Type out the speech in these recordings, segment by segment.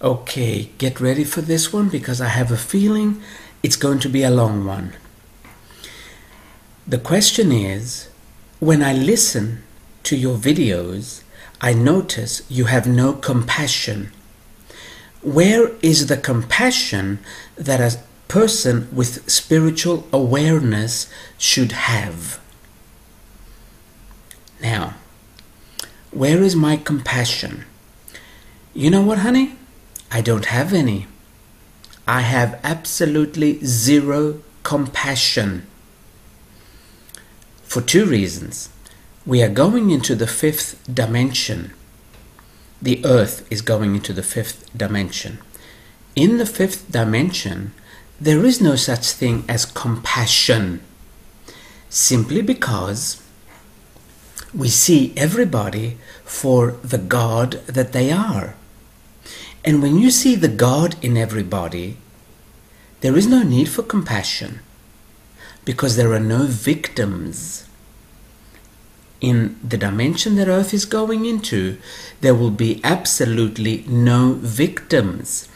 Okay, get ready for this one because I have a feeling it's going to be a long one. The question is, when I listen to your videos, I notice you have no compassion. Where is the compassion that a person with spiritual awareness should have? Now, where is my compassion? You know what, honey? I don't have any. I have absolutely zero compassion. For two reasons. We are going into the fifth dimension. The earth is going into the fifth dimension. In the fifth dimension, there is no such thing as compassion. Simply because we see everybody for the God that they are. And when you see the God in everybody, there is no need for compassion because there are no victims. In the dimension that Earth is going into, there will be absolutely no victims.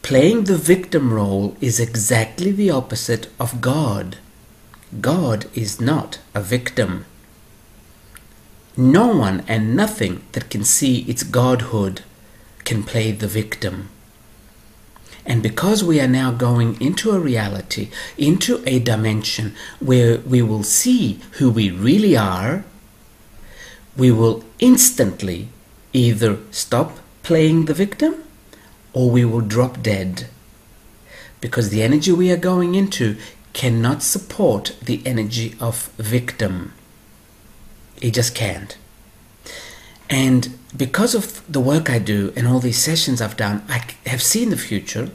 Playing the victim role is exactly the opposite of God. God is not a victim. No one and nothing that can see its godhood can play the victim. And because we are now going into a reality, into a dimension where we will see who we really are, we will instantly either stop playing the victim or we will drop dead. Because the energy we are going into cannot support the energy of victim. It just can't. And because of the work I do and all these sessions I've done, I have seen the future,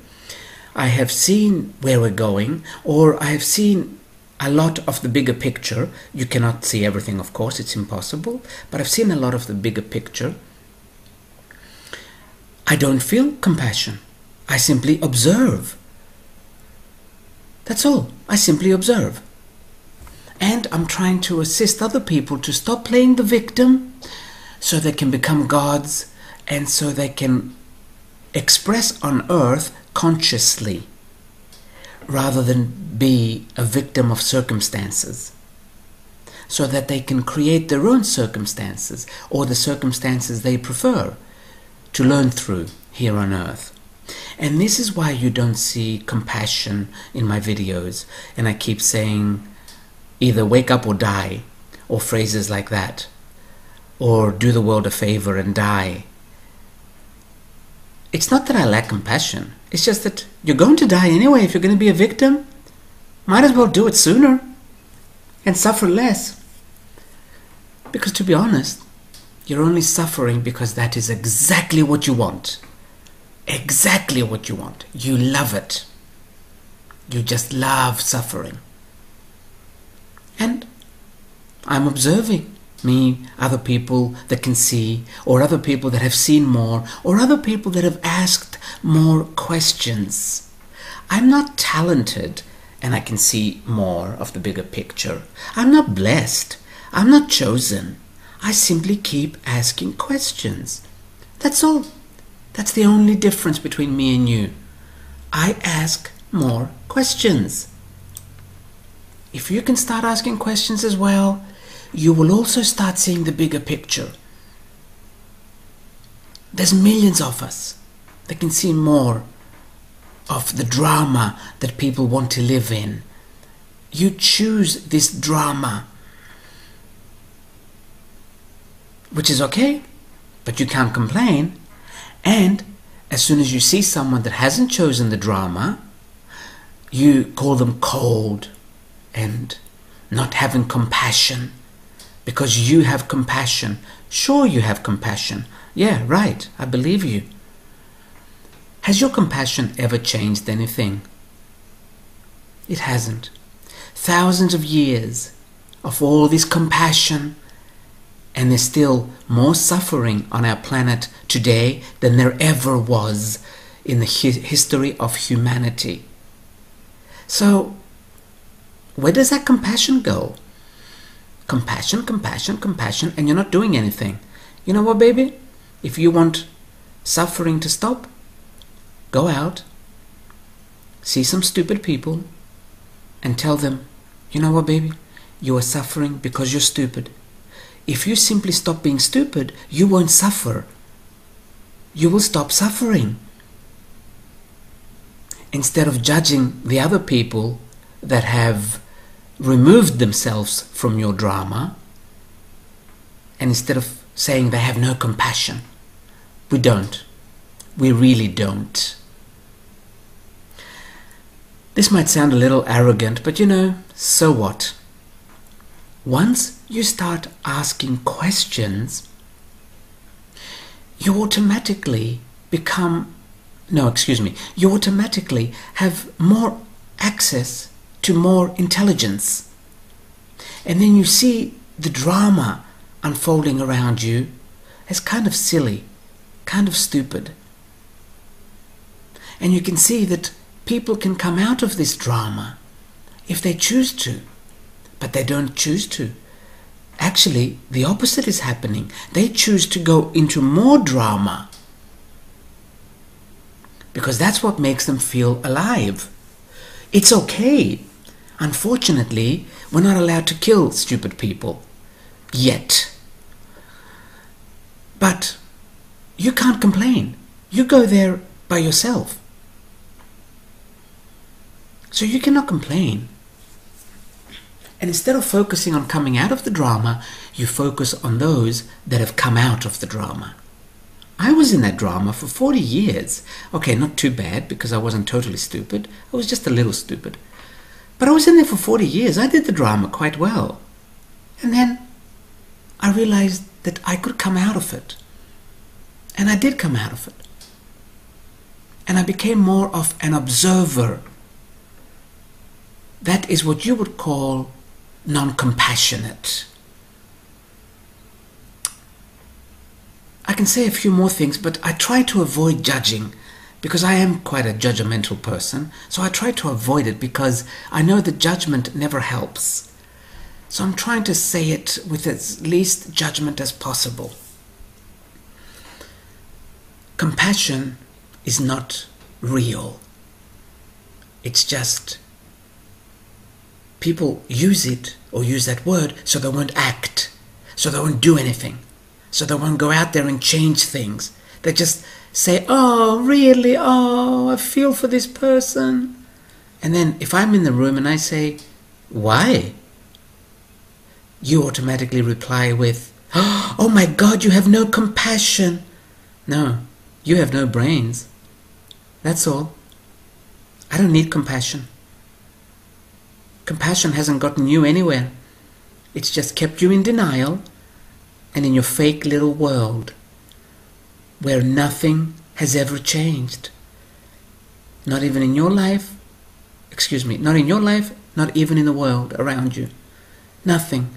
I have seen where we're going, or I have seen a lot of the bigger picture. You cannot see everything, of course, it's impossible, but I've seen a lot of the bigger picture. I don't feel compassion. I simply observe. That's all. I simply observe. And I'm trying to assist other people to stop playing the victim so they can become gods and so they can express on earth consciously rather than be a victim of circumstances, so that they can create their own circumstances or the circumstances they prefer to learn through here on earth. And this is why you don't see compassion in my videos, and I keep saying either wake up or die, or phrases like that, or do the world a favor and die. It's not that I lack compassion, it's just that you're going to die anyway. If you're going to be a victim, might as well do it sooner and suffer less. Because to be honest, you're only suffering because that is exactly what you want. Exactly what you want. You love it. You just love suffering. And I'm observing me, other people that can see, or other people that have seen more, or other people that have asked more questions. I'm not talented and I can see more of the bigger picture. I'm not blessed. I'm not chosen. I simply keep asking questions. That's all. That's the only difference between me and you. I ask more questions. If you can start asking questions as well, you will also start seeing the bigger picture. There's millions of us that can see more of the drama that people want to live in. You choose this drama, which is okay, but you can't complain. And as soon as you see someone that hasn't chosen the drama, you call them cold and not having compassion. Because you have compassion. Sure, you have compassion. Yeah, right, I believe you. Has your compassion ever changed anything? It hasn't. Thousands of years of all this compassion, and there's still more suffering on our planet today than there ever was in the history of humanity. So, where does that compassion go? Compassion, compassion, compassion, and you're not doing anything. You know what, baby? If you want suffering to stop, go out, see some stupid people, and tell them, you know what, baby? You are suffering because you're stupid. If you simply stop being stupid, you won't suffer. You will stop suffering. Instead of judging the other people that have removed themselves from your drama, and instead of saying they have no compassion, we don't. We really don't. This might sound a little arrogant, but you know, so what? Once you start asking questions, you automatically you automatically have more access to more intelligence. And then you see the drama unfolding around you as kind of silly, kind of stupid. And you can see that people can come out of this drama if they choose to, but they don't choose to. Actually, the opposite is happening. They choose to go into more drama because that's what makes them feel alive. It's okay. Unfortunately, we're not allowed to kill stupid people yet. But you can't complain. You go there by yourself. So you cannot complain. And instead of focusing on coming out of the drama, you focus on those that have come out of the drama. I was in that drama for 40 years. Okay, not too bad because I wasn't totally stupid. I was just a little stupid. But I was in there for 40 years. I did the drama quite well. And then I realized that I could come out of it. And I did come out of it. And I became more of an observer. That is what you would call non-compassionate. I can say a few more things, but I try to avoid judging because I am quite a judgmental person. So I try to avoid it because I know that judgment never helps. So I'm trying to say it with as least judgment as possible. Compassion is not real. It's just people use it or use that word so they won't act, so they won't do anything, so they won't go out there and change things. They just say, oh, really? Oh, I feel for this person. And then if I'm in the room and I say, why? You automatically reply with, oh my God, you have no compassion. No, you have no brains. That's all. I don't need compassion. Compassion hasn't gotten you anywhere. It's just kept you in denial and in your fake little world where nothing has ever changed. Not even in your life, not in your life, not even in the world around you. Nothing.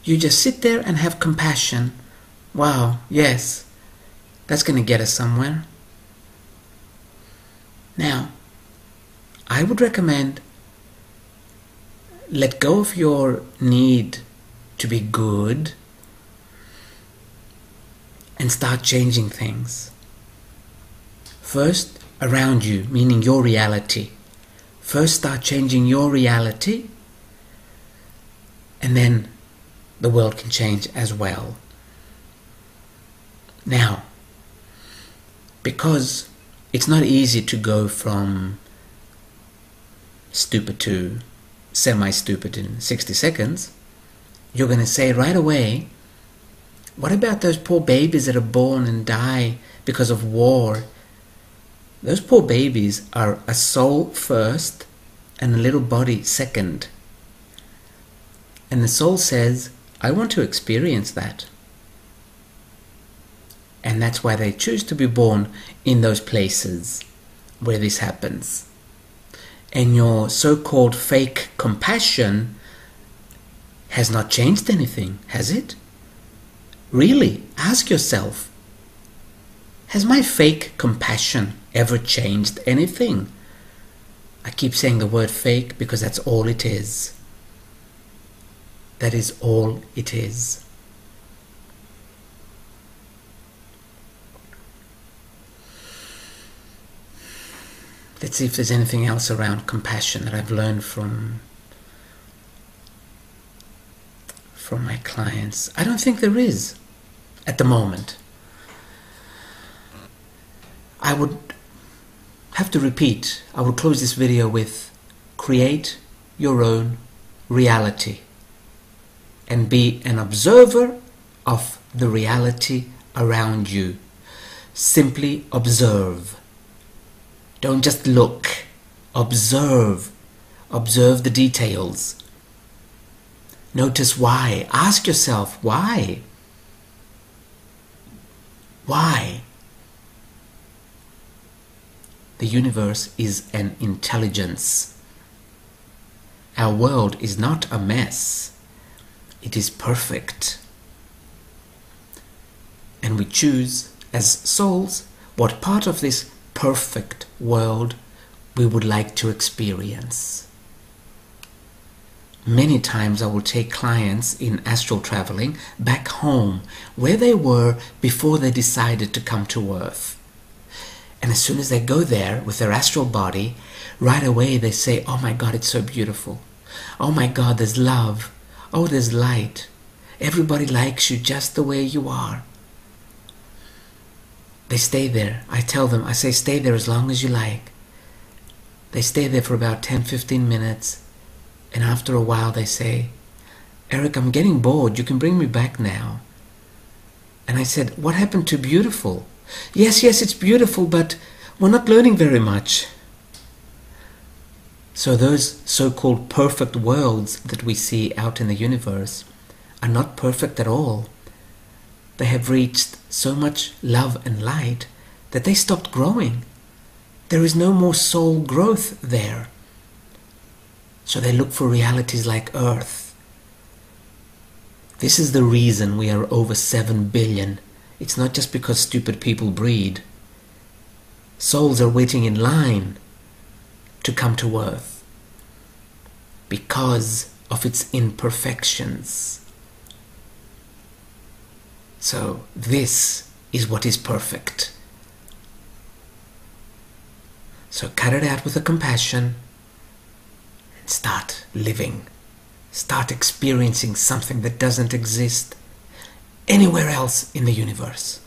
You just sit there and have compassion. Wow, yes, that's going to get us somewhere. Now, I would recommend let go of your need to be good and start changing things. First, around you, meaning your reality. First, start changing your reality, and then the world can change as well. Now, because it's not easy to go from stupid to semi-stupid in 60 seconds, you're going to say right away, what about those poor babies that are born and die because of war? Those poor babies are a soul first and a little body second. And the soul says, I want to experience that. And that's why they choose to be born in those places where this happens. And your so-called fake compassion has not changed anything, has it? Really, ask yourself, has my fake compassion ever changed anything? I keep saying the word fake because that's all it is. That is all it is. Let's see if there's anything else around compassion that I've learned from my clients. I don't think there is at the moment. I would have to repeat. I will close this video with: create your own reality and be an observer of the reality around you. Simply observe. Don't just look. Observe. Observe the details. Notice why. Ask yourself why. Why? The universe is an intelligence. Our world is not a mess. It is perfect. And we choose, as souls, what part of this perfect world we would like to experience. Many times I will take clients in astral traveling back home, where they were before they decided to come to Earth. And as soon as they go there with their astral body, right away they say, "Oh my God, it's so beautiful. Oh my God, there's love. Oh, there's light. Everybody likes you just the way you are." They stay there. I tell them, I say, stay there as long as you like. They stay there for about 10-15 minutes. And after a while they say, "Eric, I'm getting bored. You can bring me back now." And I said, "What happened to beautiful?" Yes, it's beautiful, but we're not learning very much. So those so-called perfect worlds that we see out in the universe are not perfect at all. They have reached so much love and light that they stopped growing. There is no more soul growth there. So they look for realities like Earth. This is the reason we are over 7 billion. It's not just because stupid people breed. Souls are waiting in line to come to Earth because of its imperfections. So this is what is perfect. So cut it out with a compassion and start living. Start experiencing something that doesn't exist anywhere else in the universe.